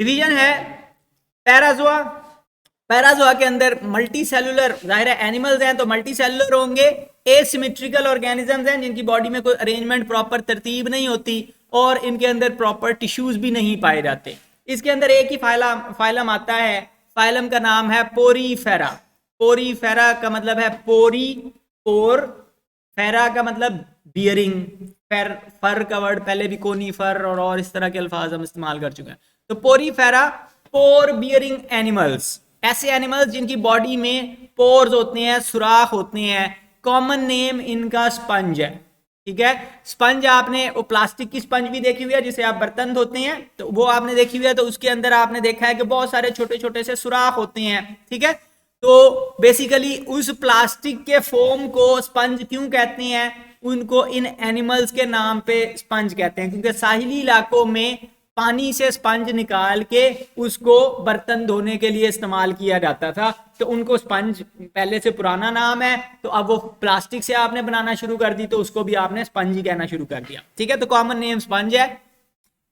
Division है Parazoa. Parazoa के अंदर मल्टी सेलुलर, जाहिर है एनिमल्स हैं तो मल्टी सेलुलर होंगे, एसिमेट्रिकल ऑर्गेनिजम्स हैं जिनकी बॉडी में कोई अरेंजमेंट प्रॉपर तरतीब नहीं होती और इनके अंदर प्रॉपर टिश्यूज भी नहीं पाए जाते। इसके अंदर एक ही फाइलम आता है, फाइलम का नाम है पोरीफेरा। पोरीफेरा का मतलब है पोरी, पोर, फेरा का मतलब बियरिंग, फर का वर्ड पहले भी कोनीफर और इस तरह के अल्फाज हम इस्तेमाल कर चुके हैं। तो पोरीफेरा, पोर बियरिंग एनिमल्स, ऐसे एनिमल्स जिनकी बॉडी में पोर्स होते हैं, सुराख होते हैं। कॉमन नेम इनका स्पंज है, ठीक है। स्पंज आपने वो प्लास्टिक की स्पंज भी देखी हुई है जिसे आप बर्तन धोते हैं, तो वो आपने देखी हुई है, तो उसके अंदर आपने देखा है कि बहुत सारे छोटे छोटे से सुराख होते हैं, ठीक है। तो बेसिकली उस प्लास्टिक के फोम को स्पंज क्यों कहते हैं, उनको इन एनिमल्स के नाम पे स्पंज कहते हैं, क्योंकि साहिली इलाकों में पानी से स्पंज निकाल के उसको बर्तन धोने के लिए इस्तेमाल किया जाता था, तो उनको स्पंज पहले से पुराना नाम है, तो अब वो प्लास्टिक से आपने बनाना शुरू कर दी तो उसको भी आपने स्पंज ही कहना शुरू कर दिया, ठीक है। तो कॉमन नेम स्पंज है।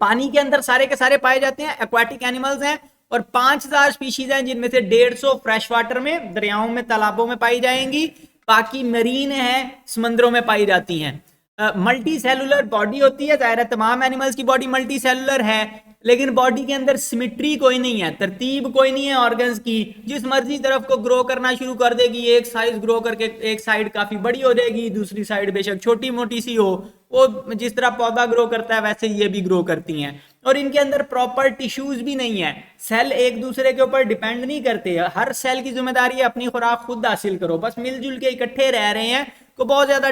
पानी के अंदर सारे के सारे पाए जाते हैं, एक्वाटिक एनिमल्स हैं और 5000 स्पीशीज हैं जिनमें से 150 फ्रेश वाटर में, दरियाओं में, तालाबों में पाई जाएंगी, बाकी मरीन है, समंदरों में पाई जाती हैं। मल्टी सेलुलर बॉडी होती है, जाहिर है तमाम एनिमल्स की बॉडी मल्टी सेलुलर है, लेकिन बॉडी के अंदर सिमेट्री कोई नहीं है, तरतीब कोई नहीं है ऑर्गन्स की। जिस मर्जी तरफ को ग्रो करना शुरू कर देगी, एक साइज ग्रो करके एक साइड काफी बड़ी हो जाएगी, दूसरी साइड बेशक छोटी मोटी सी हो, वो जिस तरह पौधा ग्रो करता है वैसे ये भी ग्रो करती हैं। और इनके अंदर प्रॉपर टिश्यूज भी नहीं है, सेल एक दूसरे के ऊपर डिपेंड नहीं करते, हर सेल की जिम्मेदारी है अपनी खुराक खुद हासिल करो, बस मिलजुल के इकट्ठे रह रहे हैं, को बहुत ज्यादा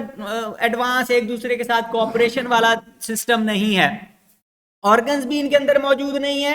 एडवांस एक दूसरे के साथ कोऑपरेशन वाला सिस्टम नहीं है। ऑर्गन्स भी इनके अंदर मौजूद नहीं है,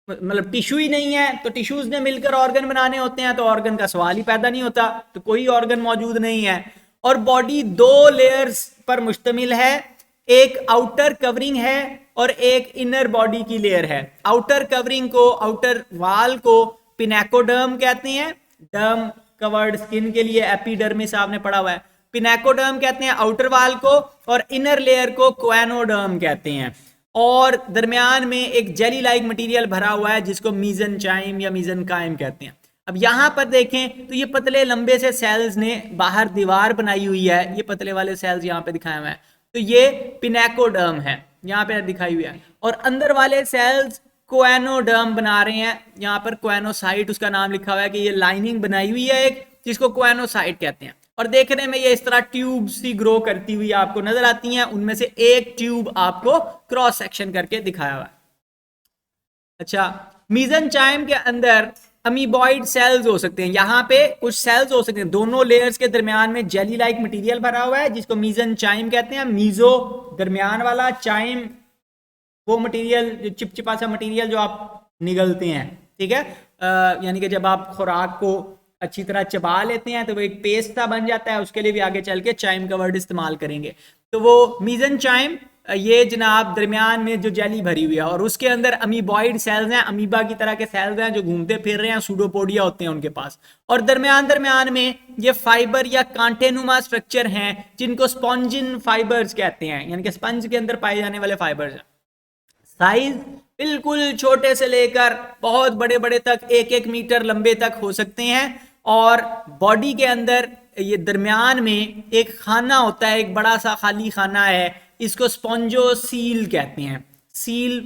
मतलब टिश्यू ही नहीं है, तो टिश्यूज ने मिलकर ऑर्गन बनाने होते हैं, तो ऑर्गन का सवाल ही पैदा नहीं होता, तो कोई ऑर्गन मौजूद नहीं है। और बॉडी 2 लेयर्स पर मुश्तमिल है, एक आउटर कवरिंग है और एक इनर बॉडी की लेयर है। आउटर कवरिंग को, आउटर वाल को पिनेकोडर्म कहते हैं, डर्म कवर्ड स्किन के लिए एपिडर्मिस आपने पढ़ा हुआ है, पिनेकोडर्म कहते हैं आउटर वाल को, और इनर लेयर को क्वेनोडर्म कहते हैं। और दरमियान में एक जेली लाइक मटेरियल भरा हुआ है जिसको मीजनचाइम या मीजनकाइम कहते हैं। अब यहां पर देखें तो ये पतले लंबे से सेल्स ने बाहर दीवार बनाई हुई है, ये पतले वाले सेल्स यहाँ पे दिखाए हुए हैं, तो ये पिनेकोडर्म है, यहाँ पे दिखाई हुई है। और अंदर वाले सेल्स क्वेनोडर्म बना रहे हैं, यहाँ पर क्वेनोसाइट उसका नाम लिखा हुआ है कि ये लाइनिंग बनाई हुई है एक, जिसको क्वेनोसाइट कहते हैं। और देखने में ये इस तरह ट्यूब सी ग्रो करती हुई आपको नजर आती हैं, उनमें से एक ट्यूब आपको क्रॉस सेक्शन करके दिखाया हुआ है। अच्छा, मीजनचाइम के अंदर अमीबॉइड सेल्स हो सकते हैं, यहाँ पे कुछ सेल्स हो सकते हैं, दोनों लेयर्स के दरमियान में जेली लाइक मटेरियल भरा हुआ है जिसको मीजनचाइम कहते हैं। मीजो दरमियान वाला, चाइम वो मटेरियल जो चिपचिपा सा मटेरियल जो आप निगलते हैं, ठीक है, यानी कि जब आप खुराक को अच्छी तरह चबा लेते हैं तो वो एक पेस्ट सा बन जाता है, उसके लिए भी आगे चल के चाइम का वर्ड इस्तेमाल करेंगे। तो वो मीजनचाइम, ये जनाब दरमियान में जो जेली भरी हुई है और उसके अंदर अमीबॉइड सेल्स हैं, अमीबा की तरह के सेल्स हैं जो घूमते फिर रहे हैं, सूडोपोडिया होते हैं उनके पास। और दरमियान में ये फाइबर या कांटेनुमा स्ट्रक्चर हैं जिनको स्पॉन्जिन फाइबर्स कहते हैं, यानी कि स्पंज के अंदर पाए जाने वाले फाइबर्स हैं। साइज बिल्कुल छोटे से लेकर बहुत बड़े बड़े तक 1-1 मीटर लंबे तक हो सकते हैं। और बॉडी के अंदर ये दरमियान में एक खाना होता है, एक बड़ा सा खाली खाना है, इसको स्पॉन्जोसील कहते हैं। सील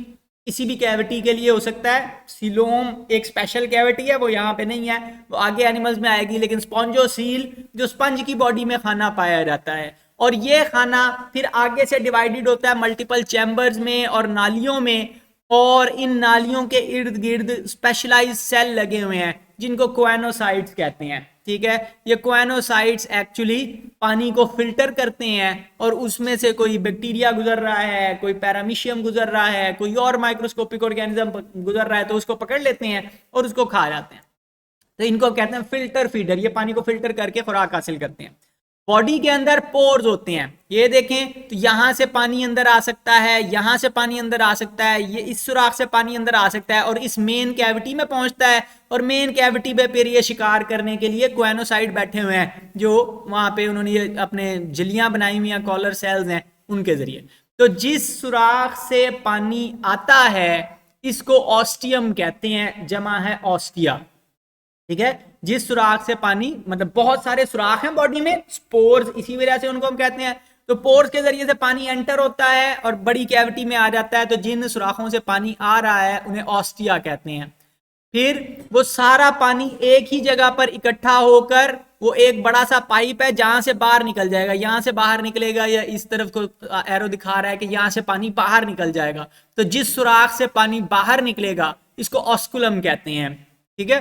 किसी भी कैविटी के लिए हो सकता है, सीलोम एक स्पेशल कैविटी है, वो यहाँ पे नहीं है, वो आगे एनिमल्स में आएगी, लेकिन स्पॉन्जोसील जो स्पंज की बॉडी में खाना पाया जाता है। और ये खाना फिर आगे से डिवाइडेड होता है मल्टीपल चैम्बर्स में और नालियों में, और इन नालियों के इर्द गिर्द स्पेशलाइज्ड सेल लगे हुए हैं जिनको क्वेनोसाइट्स कहते हैं, ठीक है। ये क्वेनोसाइट्स एक्चुअली पानी को फिल्टर करते हैं और उसमें से कोई बैक्टीरिया गुजर रहा है, कोई पैरामीशियम गुजर रहा है, कोई और माइक्रोस्कोपिक ऑर्गेनिज्म गुजर रहा है, तो उसको पकड़ लेते हैं और उसको खा जाते हैं। तो इनको कहते हैं फिल्टर फीडर, ये पानी को फिल्टर करके खुराक हासिल करते हैं। बॉडी के अंदर पोर्स होते हैं, ये देखें तो यहां से पानी अंदर आ सकता है, यहां से पानी अंदर आ सकता है, ये इस सुराख से पानी अंदर आ सकता है और इस मेन कैविटी में पहुंचता है। और मेन कैविटी पे फिर ये शिकार करने के लिए क्वेनोसाइट बैठे हुए हैं जो वहां पे उन्होंने अपने झिल्लियां बनाई हुई हैं, कॉलर सेल्स हैं, उनके जरिए। तो जिस सुराख से पानी आता है इसको ऑस्टियम कहते हैं, जमा है ऑस्टिया। ठीक है, जिस सुराख से पानी, मतलब बहुत सारे सुराख हैं बॉडी में, स्पोर्स, इसी वजह से उनको हम कहते हैं। तो पोर्स के जरिए से पानी एंटर होता है और बड़ी कैविटी में आ जाता है, तो जिन सुराखों से पानी आ रहा है उन्हें ऑस्टिया कहते हैं। फिर वो सारा पानी एक ही जगह पर इकट्ठा होकर वो एक बड़ा सा पाइप है जहां से बाहर निकल जाएगा, यहां से बाहर निकलेगा, या इस तरफ को एरो दिखा रहा है कि यहां से पानी बाहर निकल जाएगा। तो जिस सुराख से पानी बाहर निकलेगा इसको ऑस्कुलम कहते हैं। ठीक है,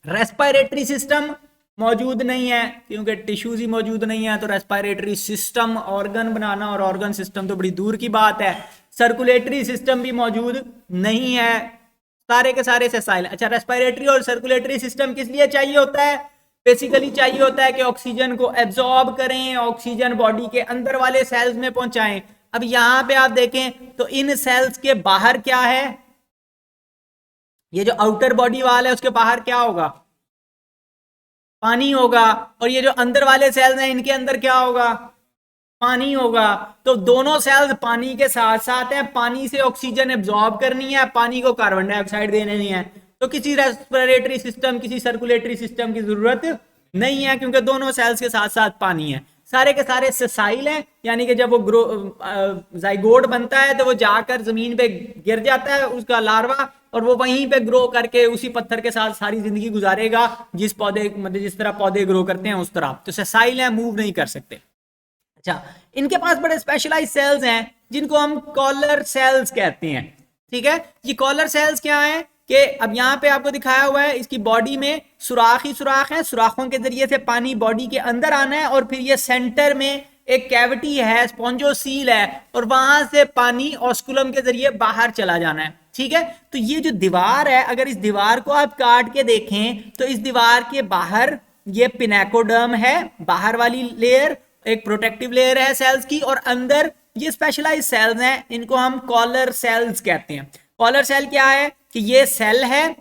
रेस्पिरेटरी सिस्टम मौजूद नहीं है क्योंकि टिश्यूज ही मौजूद नहीं है, तो रेस्पिरेटरी सिस्टम, ऑर्गन बनाना और ऑर्गन सिस्टम तो बड़ी दूर की बात है। सर्कुलेटरी सिस्टम भी मौजूद नहीं है, सारे के सारे सेसाइल। अच्छा, रेस्पिरेटरी और सर्कुलेटरी सिस्टम किस लिए चाहिए होता है? बेसिकली चाहिए होता है कि ऑक्सीजन को एब्जॉर्ब करें, ऑक्सीजन बॉडी के अंदर वाले सेल्स में पहुंचाएं। अब यहां पे आप देखें तो इन सेल्स के बाहर क्या है, ये जो आउटर बॉडी वाल है उसके बाहर क्या होगा? पानी होगा। और ये जो अंदर वाले सेल्स हैं इनके अंदर क्या होगा? पानी होगा। तो दोनों सेल्स पानी के साथ साथ हैं, पानी से ऑक्सीजन एब्जॉर्ब करनी है, पानी को कार्बन डाइऑक्साइड देनी है। तो किसी रेस्पिरेटरी सिस्टम, किसी सर्कुलेटरी सिस्टम की जरूरत नहीं है क्योंकि दोनों सेल्स के साथ साथ पानी है। सारे के सारे सेसाइल हैं, यानी कि जब वो जाइगोट बनता है तो वो जाकर जमीन पे गिर जाता है उसका लार्वा, और वो वहीं पे ग्रो करके उसी पत्थर के साथ सारी जिंदगी गुजारेगा, जिस पौधे, मतलब जिस तरह पौधे ग्रो करते हैं उस तरह। तो सेसाइल है, मूव नहीं कर सकते। अच्छा, इनके पास बड़े स्पेशलाइज सेल्स हैं जिनको हम कॉलर सेल्स कहते हैं। ठीक है, ये कॉलर सेल्स क्या है कि अब यहाँ पे आपको दिखाया हुआ है, इसकी बॉडी में सुराख ही सुराख है, सुराखों के जरिए से पानी बॉडी के अंदर आना है, और फिर ये सेंटर में एक कैविटी है, स्पॉन्जोसील है, और वहां से पानी ऑस्कुलम के जरिए बाहर चला जाना है। ठीक है, तो ये जो दीवार है, अगर इस दीवार को आप काट के देखें तो इस दीवार के बाहर ये पिनेकोडर्म है, बाहर वाली लेयर एक प्रोटेक्टिव लेयर है सेल्स की, और अंदर ये स्पेशलाइज सेल्स हैं, इनको हम कॉलर सेल्स कहते हैं। कॉलर सेल क्या है कि ये सेल है,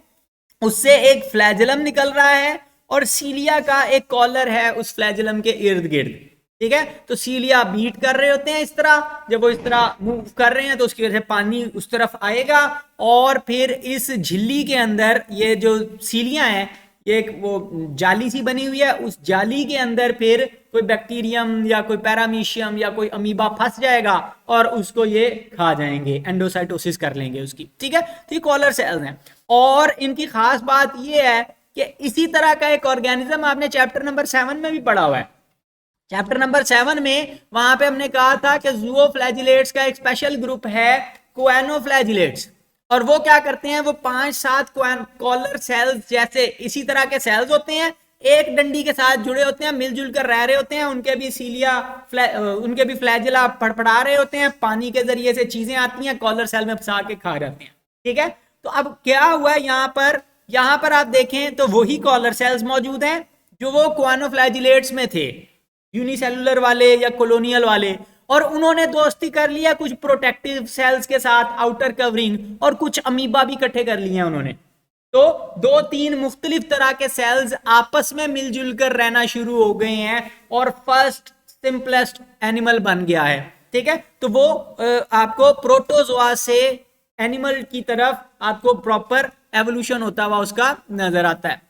उससे एक फ्लैजेलम निकल रहा है, और सीलिया का एक कॉलर है उस फ्लैजेलम के इर्द गिर्द। ठीक है, तो सीलिया बीट कर रहे होते हैं इस तरह, जब वो इस तरह मूव कर रहे हैं तो उसकी वजह से पानी उस तरफ आएगा, और फिर इस झिल्ली के अंदर ये जो सीलियां हैं, ये एक वो जाली सी बनी हुई है, उस जाली के अंदर फिर कोई बैक्टीरियम या कोई पैरामीशियम या कोई अमीबा फंस जाएगा और उसको ये खा जाएंगे, एंडोसाइटोसिस कर लेंगे उसकी। ठीक है, तो ये कॉलर सेल्स हैं, और इनकी खास बात ये है कि इसी तरह का एक ऑर्गेनिज्म आपने चैप्टर नंबर 7 में भी पढ़ा हुआ है। चैप्टर नंबर 7 में वहां पे हमने कहा था कि ज़ूओफ्लैजिलेट्स का एक स्पेशल ग्रुप है कोएनोफ्लैजिलेट्स, और वो क्या करते हैं, वो 5-7 कॉलर सेल्स जैसे इसी तरह के सेल्स होते हैं, एक डंडी के साथ जुड़े होते हैं, मिलजुल कर रह रहे होते हैं, उनके भी सीलिया उनके भी फ्लैजिला फड़फड़ा रहे होते हैं, पानी के जरिए से चीजें आती हैं, कॉलर सेल में फंसा के खा जाते हैं। ठीक है, तो अब क्या हुआ यहाँ पर आप देखें तो वही कॉलर सेल्स मौजूद हैं जो वो कोएनोफ्लैजिलेट्स में थे, यूनिसेलुलर वाले या कॉलोनियल वाले, और उन्होंने दोस्ती कर लिया कुछ प्रोटेक्टिव सेल्स के साथ, आउटर कवरिंग, और कुछ अमीबा भी इकट्ठे कर लिए उन्होंने। तो 2-3 मुख्तलिफ तरह के सेल्स आपस में मिलजुल कर रहना शुरू हो गए हैं, और फर्स्ट सिंपलेस्ट एनिमल बन गया है। ठीक है, तो वो आपको प्रोटोजोआ से एनिमल की तरफ आपको प्रॉपर एवोल्यूशन होता हुआ उसका नजर आता है।